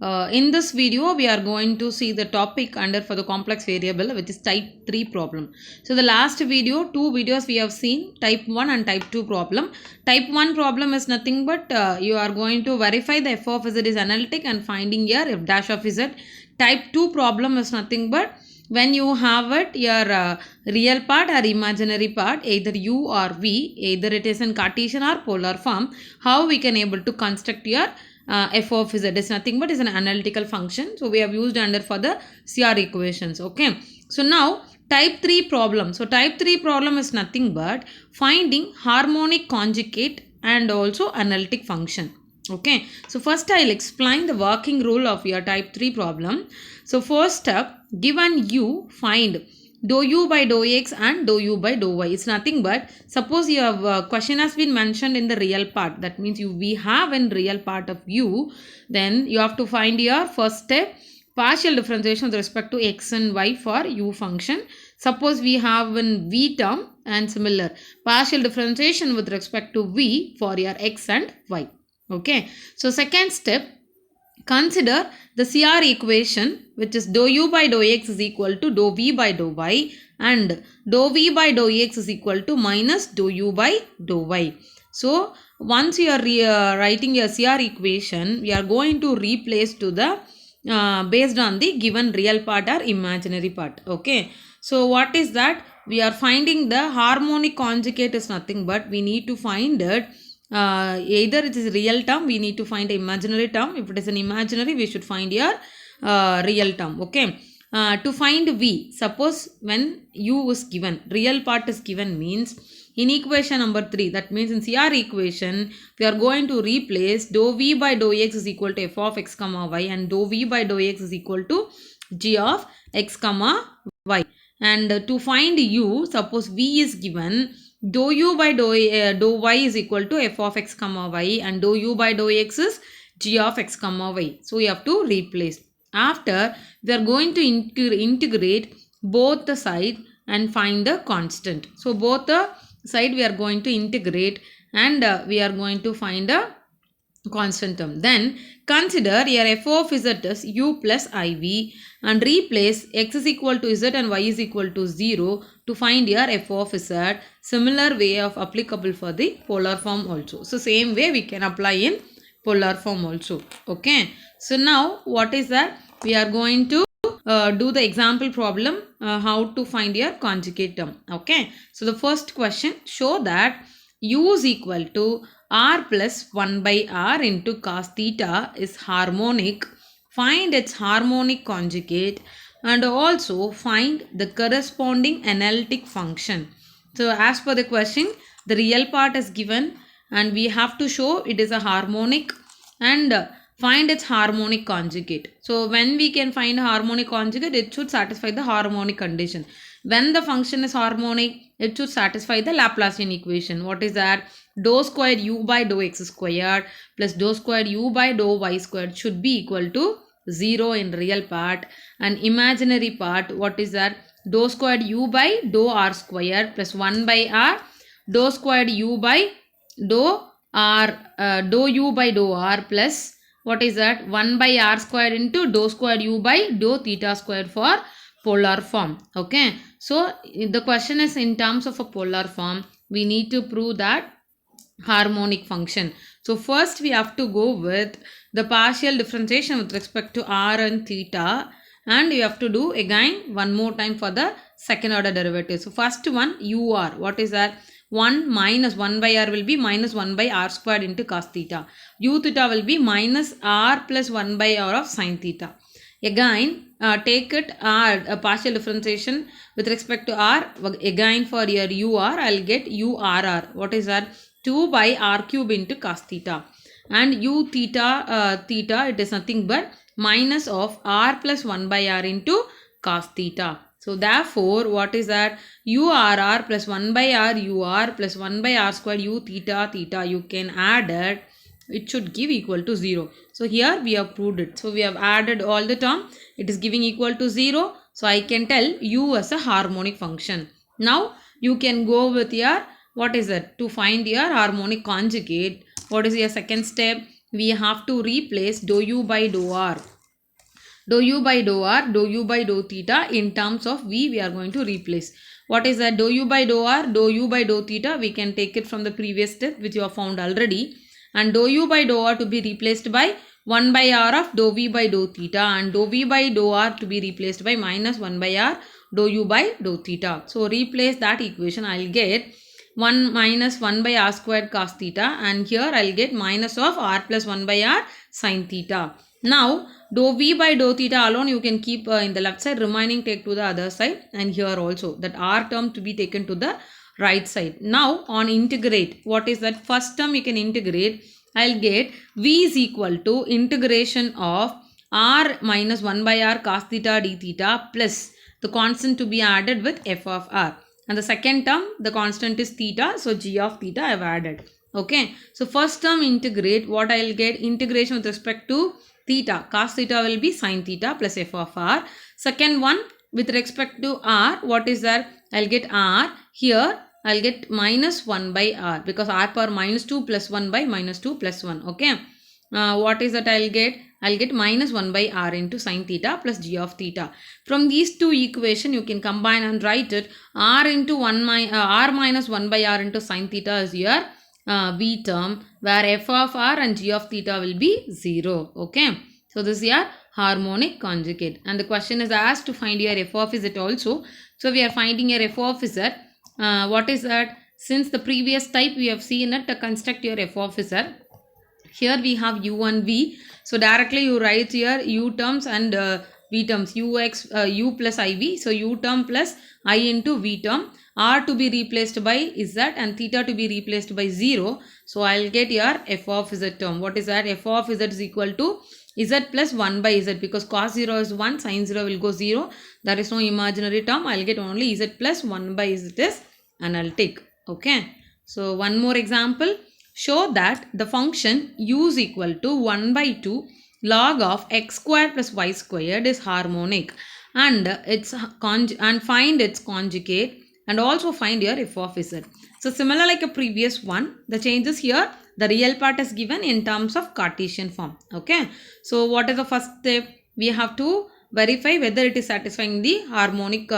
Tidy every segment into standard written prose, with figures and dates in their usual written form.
In this video, we are going to see the topic under for the complex variable, which is type 3 problem. So the last video, two videos we have seen, type 1 and type 2 problem. Type 1 problem is nothing but you are going to verify the f of z is analytic and finding your f dash of z. Type 2 problem is nothing but when you have it, your real part or imaginary part, either u or v, either it is in Cartesian or polar form, how we can able to construct your f of z is nothing but is an analytical function. So we have used under for the CR equations. Okay. So now type 3 problem. So type 3 problem is nothing but finding harmonic conjugate and also analytic function. Okay. So first I'll explain the working rule of your type 3 problem. So first step, given u, find dou u by dou x and dou u by dou y. It's nothing but suppose your question has been mentioned in the real part. That means we have in real part of u. Then you have to find your first step partial differentiation with respect to x and y for u function. Suppose we have in v term and similar partial differentiation with respect to v for your x and y. Okay. So second step, consider the CR equation, which is dou u by dou x is equal to dou v by dou y and dou v by dou x is equal to minus dou u by dou y. So once you are writing your CR equation, we are going to replace to the based on the given real part or imaginary part. Okay. So what is that? We are finding the harmonic conjugate is nothing but we need to find it. Either it is real term, we need to find imaginary term. If it is an imaginary, we should find your real term. Okay. To find v, suppose when u is given, real part is given means in equation number 3, that means in CR equation, we are going to replace dou v by dou x is equal to f of x comma y and dou v by dou x is equal to g of x comma y. And to find u, suppose v is given, dou u by dou y is equal to f of x comma y and dou u by dou x is g of x comma y. So we have to replace. After, we are going to integrate both the side and find the constant. So both the side we are going to integrate and we are going to find a constant term. Then consider your f of z as u plus iv and replace x is equal to z and y is equal to 0 to find your f of z. Similar way of applicable for the polar form also. So same way we can apply in polar form also. Okay. So now what is that? We are going to do the example problem how to find your conjugate term. Okay. So the first question, show that u is equal to r plus 1 by r into cos theta is harmonic. Find its harmonic conjugate and also find the corresponding analytic function. So as per the question, the real part is given and we have to show it is a harmonic and find its harmonic conjugate. So when we can find a harmonic conjugate, it should satisfy the harmonic condition. When the function is harmonic, it should satisfy the Laplacian equation. What is that? Dou squared u by dou x squared plus dou squared u by dou y squared should be equal to 0 in real part, and imaginary part, what is that? Dou squared u by dou r squared plus 1 by r, dou squared u by dou r, dou u by dou r plus what is that? 1 by r squared into dou squared u by dou theta squared for polar form. Okay. So the question is in terms of a polar form, we need to prove that harmonic function. So first we have to go with the partial differentiation with respect to r and theta, and you have to do again one more time for the second order derivative. So first one ur, what is that? 1 minus 1 by r will be minus 1 by r squared into cos theta. U theta will be minus r plus 1 by r of sin theta. Again, take it a partial differentiation with respect to r. Again for your ur, I'll get urr. What is that? 2 by r cube into cos theta. And u theta, theta, it is nothing but minus of r plus 1 by r into cos theta. So therefore, what is that? urr plus 1 by r ur plus 1 by r square u theta theta. You can add it. It should give equal to 0. So here we have proved it. So we have added all the term. It is giving equal to 0. So I can tell u as a harmonic function. Now you can go with your, what is it? To find your harmonic conjugate. What is your second step? we have to replace dou u by dou r. Dou u by dou r, dou u by dou theta in terms of v we are going to replace. What is that? Dou u by dou r, dou u by dou theta, we can take it from the previous step which you have found already. And dou u by dou r to be replaced by 1 by r of dou v by dou theta, and dou v by dou r to be replaced by minus 1 by r dou u by dou theta. So replace that equation, I will get 1 minus 1 by r squared cos theta, and here I will get minus of r plus 1 by r sin theta. Now dou v by dou theta alone you can keep in the left side, remaining take to the other side, and here also that r term to be taken to the right side. Now on integrate, what is that? First term you can integrate, I'll get v is equal to integration of r minus 1 by r cos theta d theta plus the constant to be added with f of r. And the second term, the constant is theta, so g of theta I have added. Okay, so first term integrate, what I will get? Integration with respect to theta, cos theta will be sin theta plus f of r. Second one with respect to r, what is that? I'll get r, here I'll get minus 1 by r, because r power minus 2 plus 1 by minus 2 plus 1. Okay, what is that I'll get? I'll get minus 1 by r into sin theta plus g of theta. From these two equation you can combine and write it. R into r minus 1 by r into sin theta is your v term, where f of r and g of theta will be 0. Okay, so this is your harmonic conjugate, and the question is asked to find your f of z also. So we are finding your f of z. What is that? Since the previous type we have seen it, to construct your f of z. Here we have u and v. So directly you write here u terms and v terms, u plus iv. So u term plus I into v term. R to be replaced by z and theta to be replaced by 0. So I will get your f of z term. What is that? F of z is equal to z plus 1 by z, because cos 0 is 1, sin 0 will go 0. There is no imaginary term. I will get only z plus 1 by z is analytic. Okay. So one more example. Show that the function u is equal to 1 by 2 log of x squared plus y squared is harmonic, and find its conjugate, and also find your f of z. So similar like a previous one, the changes here, the real part is given in terms of Cartesian form. Okay. So what is the first step? We have to verify whether it is satisfying the harmonic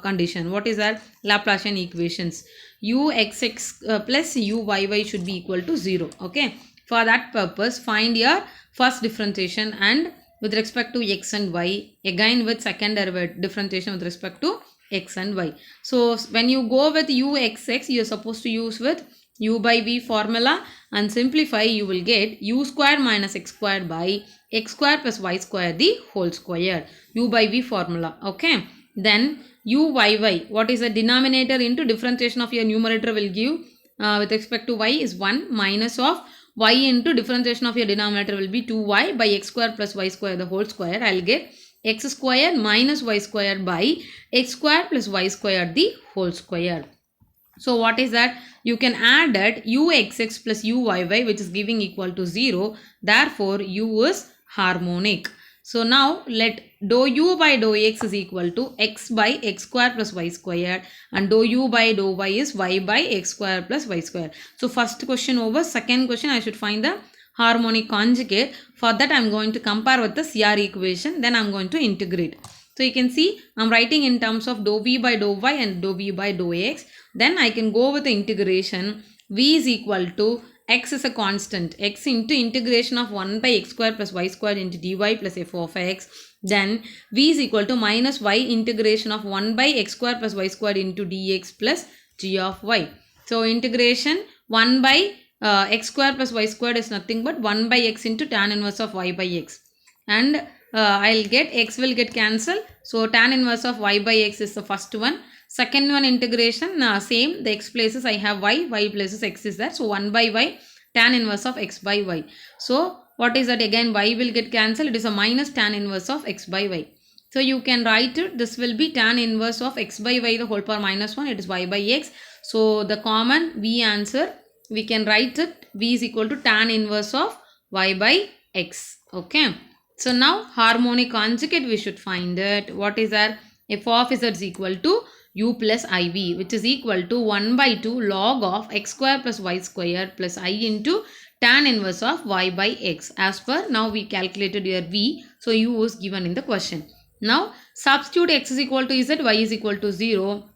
condition. What is that? Laplacian equations. Uxx plus uyy should be equal to 0. Okay. For that purpose, find your first differentiation, and with respect to x and y, again with second differentiation with respect to x and y. So when you go with uxx, you are supposed to use with u by v formula, and simplify, you will get u square minus x square by x square plus y square the whole square, u by v formula. Okay. Then uyy, what is the denominator into differentiation of your numerator will give with respect to y is 1 minus of y into differentiation of your denominator will be 2y by x square plus y square the whole square. I will get x square minus y square by x square plus y square the whole square. So what is that? You can add that uxx plus uyy, which is giving equal to 0. Therefore u is harmonic. So now let dou u by dou x is equal to x by x square plus y square, and dou u by dou y is y by x square plus y square. So first question over. Second question, I should find the harmonic conjugate. For that I am going to compare with the CR equation, then I am going to integrate. So you can see I am writing in terms of dou v by dou y and dou v by dou x. Then I can go with the integration. V is equal to x is a constant, x into integration of 1 by x square plus y square into dy plus f of x. Then v is equal to minus y integration of 1 by x square plus y square into dx plus g of y. So integration 1 by x square plus y squared is nothing but 1 by x into tan inverse of y by x. And I'll get x will get cancelled. So tan inverse of y by x is the first one. Second one integration, same, the x places I have y places x is there. So 1 by y tan inverse of x by y. So what is that? Again y will get cancelled. It is a minus tan inverse of x by y. So you can write it. This will be tan inverse of x by y the whole power minus 1. It is y by x. So the common v answer, we can write it. V is equal to tan inverse of y by x. Okay. So now harmonic conjugate we should find it. What is that? F of z is equal to u plus iv, which is equal to 1 by 2 log of x square plus y square plus I into tan inverse of y by x. As per now we calculated your v, so u was given in the question. Now substitute x is equal to z, y is equal to 0,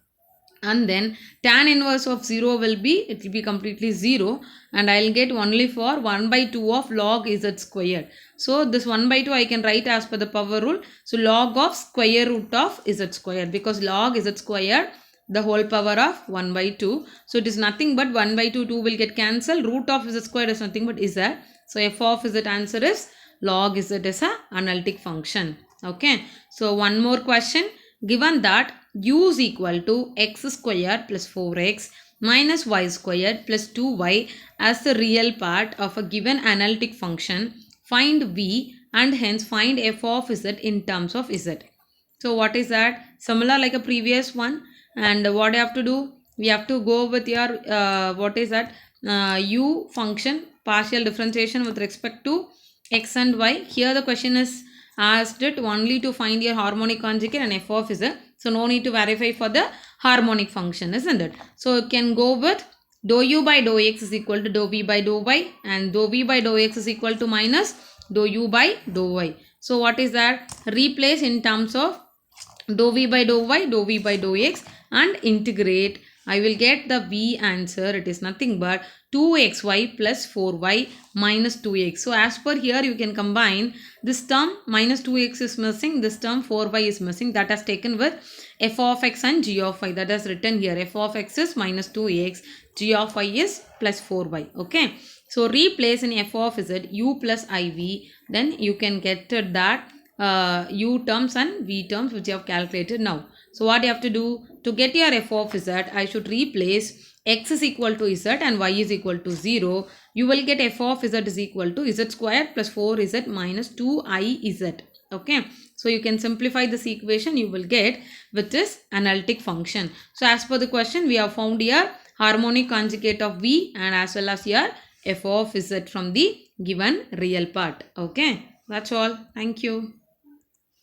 and then tan inverse of 0 will be, it will be completely 0, and I will get only for 1 by 2 of log z squared. So this 1 by 2 I can write as per the power rule. So log of square root of z squared, because log z squared the whole power of 1 by 2. So it is nothing but 1 by 2, 2 will get cancelled. Root of z squared is nothing but z. So f of z answer is log z is a analytic function. Okay. So one more question. Given that u is equal to x squared plus 4x minus y squared plus 2y as the real part of a given analytic function, find v and hence find f of z in terms of z. So what is that? Similar like a previous one. And what you have to do? We have to go with your what is that? U function partial differentiation with respect to x and y. Here the question is asked it only to find your harmonic conjugate and f of z. So no need to verify for the harmonic function, isn't it? So you can go with dou u by dou x is equal to dou v by dou y, and dou v by dou x is equal to minus dou u by dou y. So what is that? Replace in terms of dou v by dou y, dou v by dou x, and integrate. I will get the v answer. It is nothing but 2xy plus 4y minus 2x. So as per here you can combine this term, minus 2x is missing, this term 4y is missing, that has taken with f of x and g of y. That is written here. F of x is minus 2x, g of y is plus 4y. Okay. So replace in f of z u plus iv, then you can get that u terms and v terms which you have calculated now. So what you have to do? To get your f of z, I should replace x is equal to z and y is equal to 0. You will get f of z is equal to z square plus 4z minus 2iz. Okay. So you can simplify this equation. You will get with this analytic function. So as per the question, we have found here harmonic conjugate of v and as well as here f of z from the given real part. Okay. That's all. Thank you.